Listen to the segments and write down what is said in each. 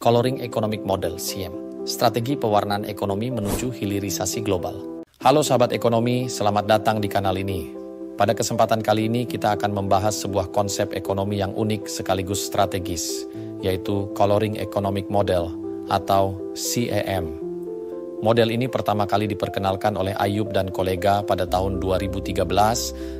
Coloring Economic Model (CEM), strategi pewarnaan ekonomi menuju hilirisasi global. Halo sahabat ekonomi, selamat datang di kanal ini. Pada kesempatan kali ini kita akan membahas sebuah konsep ekonomi yang unik sekaligus strategis, yaitu Coloring Economic Model atau CEM. Model ini pertama kali diperkenalkan oleh Ayub dan kolega pada tahun 2013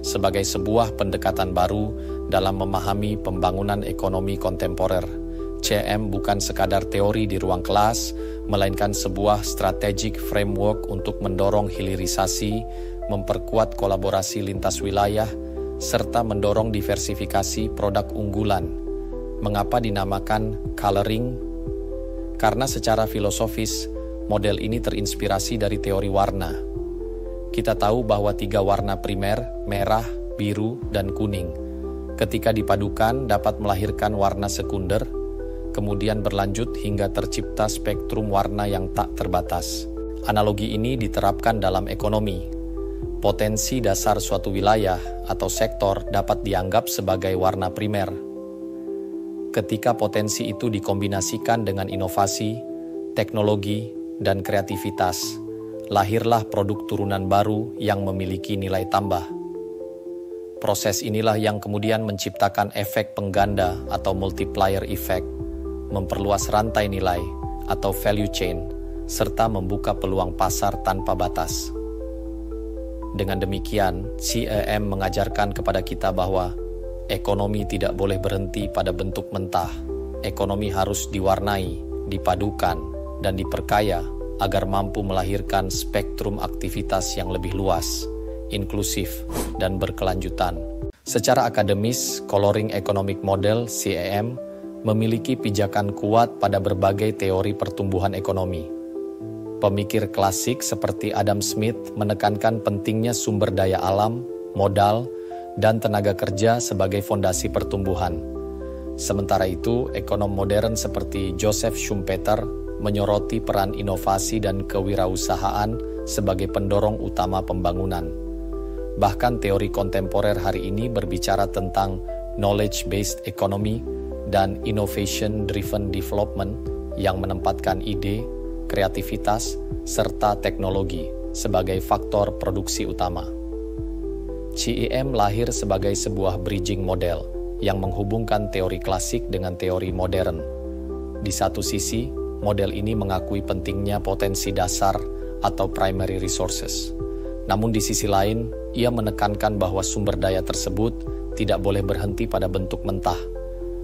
sebagai sebuah pendekatan baru dalam memahami pembangunan ekonomi kontemporer. CEM bukan sekadar teori di ruang kelas, melainkan sebuah strategic framework untuk mendorong hilirisasi, memperkuat kolaborasi lintas wilayah, serta mendorong diversifikasi produk unggulan. Mengapa dinamakan coloring? Karena secara filosofis, model ini terinspirasi dari teori warna. Kita tahu bahwa 3 warna primer, merah, biru, dan kuning, ketika dipadukan dapat melahirkan warna sekunder, kemudian berlanjut hingga tercipta spektrum warna yang tak terbatas. Analogi ini diterapkan dalam ekonomi. Potensi dasar suatu wilayah atau sektor dapat dianggap sebagai warna primer. Ketika potensi itu dikombinasikan dengan inovasi, teknologi, dan kreativitas, lahirlah produk turunan baru yang memiliki nilai tambah. Proses inilah yang kemudian menciptakan efek pengganda atau multiplier effect, memperluas rantai nilai atau value chain, serta membuka peluang pasar tanpa batas. Dengan demikian, CEM mengajarkan kepada kita bahwa ekonomi tidak boleh berhenti pada bentuk mentah. Ekonomi harus diwarnai, dipadukan, dan diperkaya agar mampu melahirkan spektrum aktivitas yang lebih luas, inklusif, dan berkelanjutan. Secara akademis, Coloring Economic Model (CEM) memiliki pijakan kuat pada berbagai teori pertumbuhan ekonomi. Pemikir klasik seperti Adam Smith menekankan pentingnya sumber daya alam, modal, dan tenaga kerja sebagai fondasi pertumbuhan. Sementara itu, ekonom modern seperti Joseph Schumpeter menyoroti peran inovasi dan kewirausahaan sebagai pendorong utama pembangunan. Bahkan teori kontemporer hari ini berbicara tentang knowledge-based economy dan innovation-driven development yang menempatkan ide, kreativitas, serta teknologi sebagai faktor produksi utama. CEM lahir sebagai sebuah bridging model yang menghubungkan teori klasik dengan teori modern. Di satu sisi, model ini mengakui pentingnya potensi dasar atau primary resources. Namun di sisi lain, ia menekankan bahwa sumber daya tersebut tidak boleh berhenti pada bentuk mentah.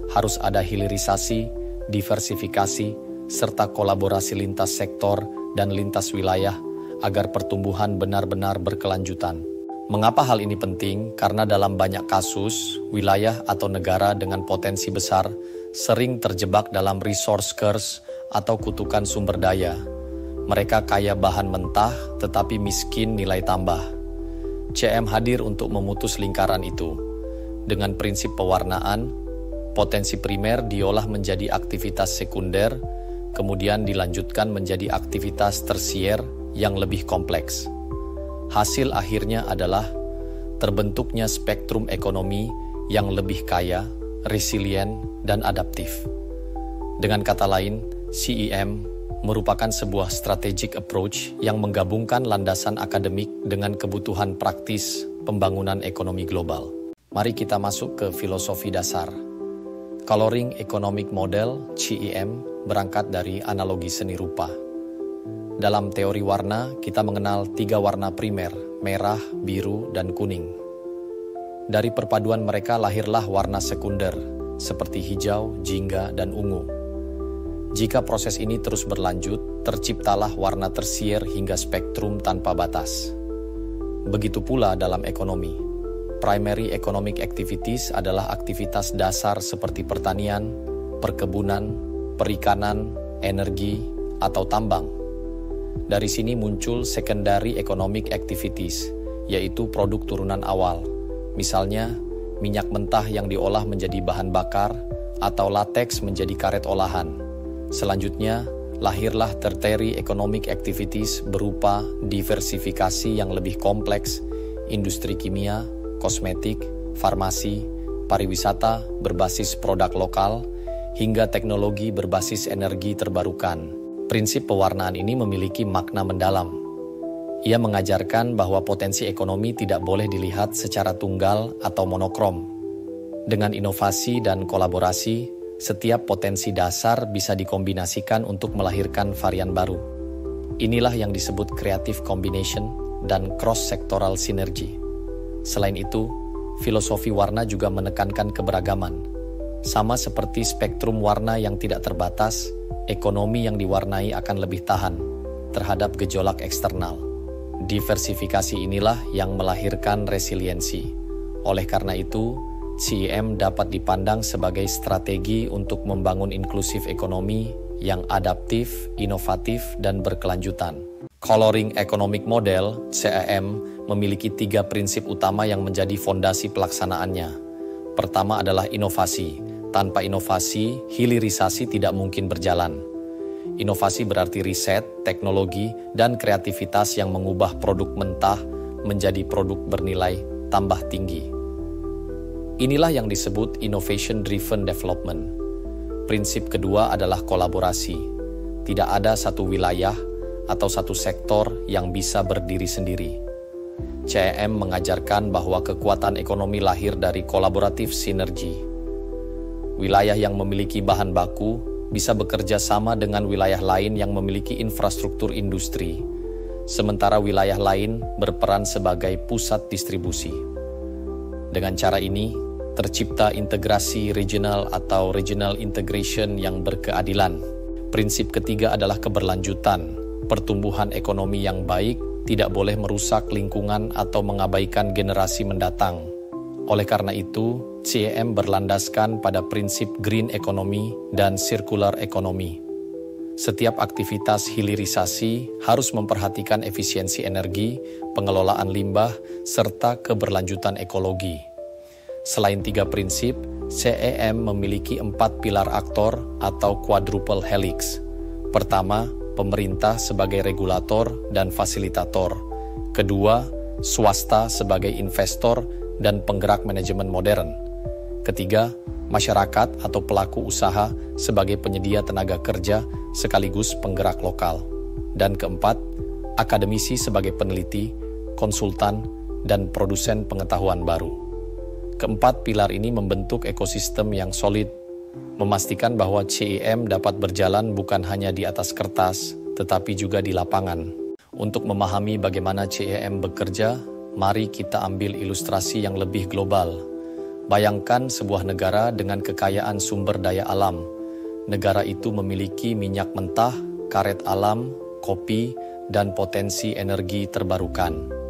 Harus ada hilirisasi, diversifikasi, serta kolaborasi lintas sektor dan lintas wilayah agar pertumbuhan benar-benar berkelanjutan. Mengapa hal ini penting? Karena dalam banyak kasus, wilayah atau negara dengan potensi besar sering terjebak dalam resource curse atau kutukan sumber daya. Mereka kaya bahan mentah tetapi miskin nilai tambah. CEM hadir untuk memutus lingkaran itu. Dengan prinsip pewarnaan, potensi primer diolah menjadi aktivitas sekunder, kemudian dilanjutkan menjadi aktivitas tersier yang lebih kompleks. Hasil akhirnya adalah terbentuknya spektrum ekonomi yang lebih kaya, resilient, dan adaptif. Dengan kata lain, CEM merupakan sebuah strategic approach yang menggabungkan landasan akademik dengan kebutuhan praktis pembangunan ekonomi global. Mari kita masuk ke filosofi dasar. Coloring Economic Model (CEM) berangkat dari analogi seni rupa. Dalam teori warna, kita mengenal 3 warna primer, merah, biru, dan kuning. Dari perpaduan mereka lahirlah warna sekunder, seperti hijau, jingga, dan ungu. Jika proses ini terus berlanjut, terciptalah warna tersier hingga spektrum tanpa batas. Begitu pula dalam ekonomi. Primary economic activities adalah aktivitas dasar seperti pertanian, perkebunan, perikanan, energi, atau tambang. Dari sini muncul secondary economic activities, yaitu produk turunan awal. Misalnya, minyak mentah yang diolah menjadi bahan bakar atau latex menjadi karet olahan. Selanjutnya, lahirlah tertiary economic activities berupa diversifikasi yang lebih kompleks, industri kimia, kosmetik, farmasi, pariwisata berbasis produk lokal, hingga teknologi berbasis energi terbarukan. Prinsip pewarnaan ini memiliki makna mendalam. Ia mengajarkan bahwa potensi ekonomi tidak boleh dilihat secara tunggal atau monokrom. Dengan inovasi dan kolaborasi, setiap potensi dasar bisa dikombinasikan untuk melahirkan varian baru. Inilah yang disebut creative combination dan cross-sectoral synergy. Selain itu, filosofi warna juga menekankan keberagaman. Sama seperti spektrum warna yang tidak terbatas, ekonomi yang diwarnai akan lebih tahan terhadap gejolak eksternal. Diversifikasi inilah yang melahirkan resiliensi. Oleh karena itu, CEM dapat dipandang sebagai strategi untuk membangun inklusif ekonomi yang adaptif, inovatif, dan berkelanjutan. Coloring Economic Model, CEM, memiliki 3 prinsip utama yang menjadi fondasi pelaksanaannya. Pertama adalah inovasi. Tanpa inovasi, hilirisasi tidak mungkin berjalan. Inovasi berarti riset, teknologi, dan kreativitas yang mengubah produk mentah menjadi produk bernilai tambah tinggi. Inilah yang disebut innovation-driven development. Prinsip kedua adalah kolaborasi. Tidak ada satu wilayah atau satu sektor yang bisa berdiri sendiri. CEM mengajarkan bahwa kekuatan ekonomi lahir dari kolaboratif sinergi. Wilayah yang memiliki bahan baku bisa bekerja sama dengan wilayah lain yang memiliki infrastruktur industri, sementara wilayah lain berperan sebagai pusat distribusi. Dengan cara ini, tercipta integrasi regional atau regional integration yang berkeadilan. Prinsip ketiga adalah keberlanjutan. Pertumbuhan ekonomi yang baik tidak boleh merusak lingkungan atau mengabaikan generasi mendatang. Oleh karena itu, CEM berlandaskan pada prinsip green economy dan circular economy. Setiap aktivitas hilirisasi harus memperhatikan efisiensi energi, pengelolaan limbah, serta keberlanjutan ekologi. Selain 3 prinsip, CEM memiliki 4 pilar aktor atau quadruple helix. Pertama, pemerintah sebagai regulator dan fasilitator. Kedua, swasta sebagai investor dan penggerak manajemen modern. Ketiga, masyarakat atau pelaku usaha sebagai penyedia tenaga kerja sekaligus penggerak lokal. Dan keempat, akademisi sebagai peneliti, konsultan, dan produsen pengetahuan baru. Keempat pilar ini membentuk ekosistem yang solid, memastikan bahwa CEM dapat berjalan bukan hanya di atas kertas, tetapi juga di lapangan. Untuk memahami bagaimana CEM bekerja, mari kita ambil ilustrasi yang lebih global. Bayangkan sebuah negara dengan kekayaan sumber daya alam. Negara itu memiliki minyak mentah, karet alam, kopi, dan potensi energi terbarukan.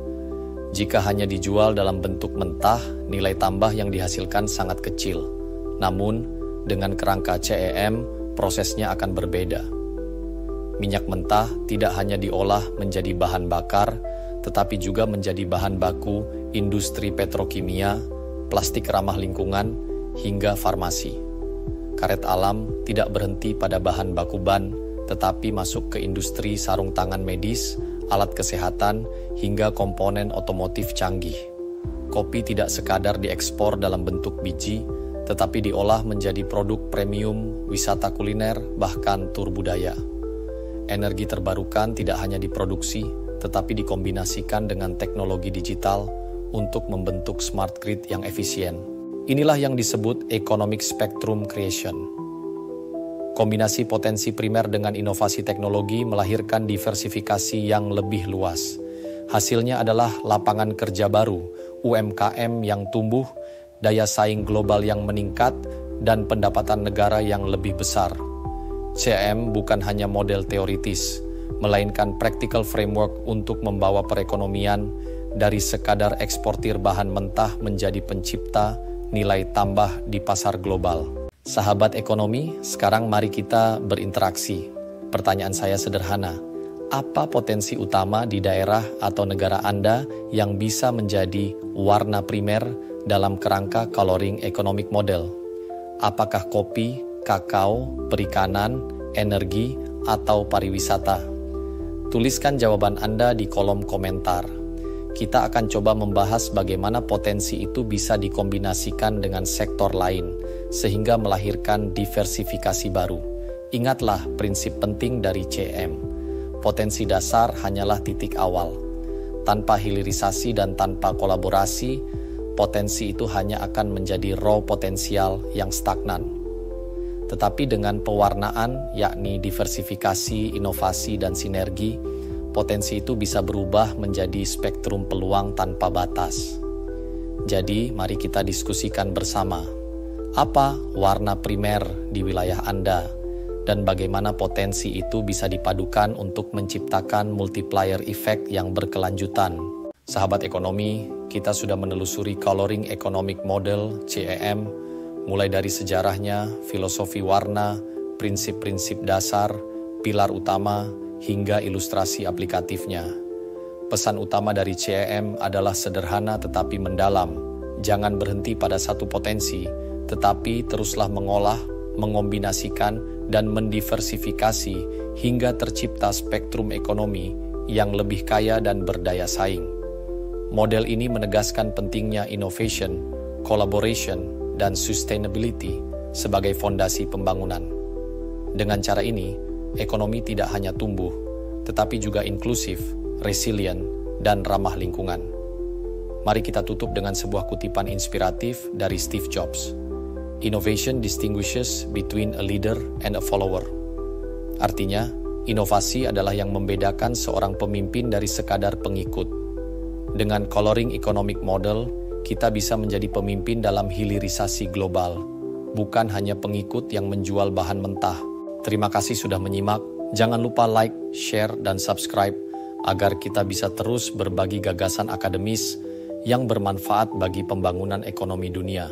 Jika hanya dijual dalam bentuk mentah, nilai tambah yang dihasilkan sangat kecil. Namun, dengan kerangka CEM, prosesnya akan berbeda. Minyak mentah tidak hanya diolah menjadi bahan bakar, tetapi juga menjadi bahan baku industri petrokimia, plastik ramah lingkungan, hingga farmasi. Karet alam tidak berhenti pada bahan baku ban, tetapi masuk ke industri sarung tangan medis, alat kesehatan, hingga komponen otomotif canggih. Kopi tidak sekadar diekspor dalam bentuk biji, tetapi diolah menjadi produk premium, wisata kuliner, bahkan tur budaya. Energi terbarukan tidak hanya diproduksi, tetapi dikombinasikan dengan teknologi digital untuk membentuk smart grid yang efisien. Inilah yang disebut economic spectrum creation. Kombinasi potensi primer dengan inovasi teknologi melahirkan diversifikasi yang lebih luas. Hasilnya adalah lapangan kerja baru, UMKM yang tumbuh, daya saing global yang meningkat, dan pendapatan negara yang lebih besar. CEM bukan hanya model teoritis, melainkan practical framework untuk membawa perekonomian dari sekadar eksportir bahan mentah menjadi pencipta nilai tambah di pasar global. Sahabat ekonomi, sekarang mari kita berinteraksi. Pertanyaan saya sederhana, apa potensi utama di daerah atau negara Anda yang bisa menjadi warna primer dalam kerangka coloring economic model? Apakah kopi, kakao, perikanan, energi, atau pariwisata? Tuliskan jawaban Anda di kolom komentar. kita akan coba membahas bagaimana potensi itu bisa dikombinasikan dengan sektor lain, sehingga melahirkan diversifikasi baru. Ingatlah prinsip penting dari CEM. Potensi dasar hanyalah titik awal. Tanpa hilirisasi dan tanpa kolaborasi, potensi itu hanya akan menjadi raw potensial yang stagnan. Tetapi dengan pewarnaan, yakni diversifikasi, inovasi, dan sinergi, potensi itu bisa berubah menjadi spektrum peluang tanpa batas. Jadi, mari kita diskusikan bersama. Apa warna primer di wilayah Anda? Dan bagaimana potensi itu bisa dipadukan untuk menciptakan multiplier effect yang berkelanjutan. Sahabat ekonomi, kita sudah menelusuri Coloring Economic Model, CEM, mulai dari sejarahnya, filosofi warna, prinsip-prinsip dasar, pilar utama, hingga ilustrasi aplikatifnya. Pesan utama dari CEM adalah sederhana tetapi mendalam. Jangan berhenti pada satu potensi, tetapi teruslah mengolah, mengombinasikan, dan mendiversifikasi hingga tercipta spektrum ekonomi yang lebih kaya dan berdaya saing. Model ini menegaskan pentingnya innovation, collaboration, dan sustainability sebagai fondasi pembangunan. Dengan cara ini, ekonomi tidak hanya tumbuh, tetapi juga inklusif, resilient, dan ramah lingkungan. Mari kita tutup dengan sebuah kutipan inspiratif dari Steve Jobs. Innovation distinguishes between a leader and a follower. Artinya, inovasi adalah yang membedakan seorang pemimpin dari sekadar pengikut. Dengan Coloring Economic Model, kita bisa menjadi pemimpin dalam hilirisasi global, bukan hanya pengikut yang menjual bahan mentah. Terima kasih sudah menyimak. Jangan lupa like, share, dan subscribe agar kita bisa terus berbagi gagasan akademis yang bermanfaat bagi pembangunan ekonomi dunia.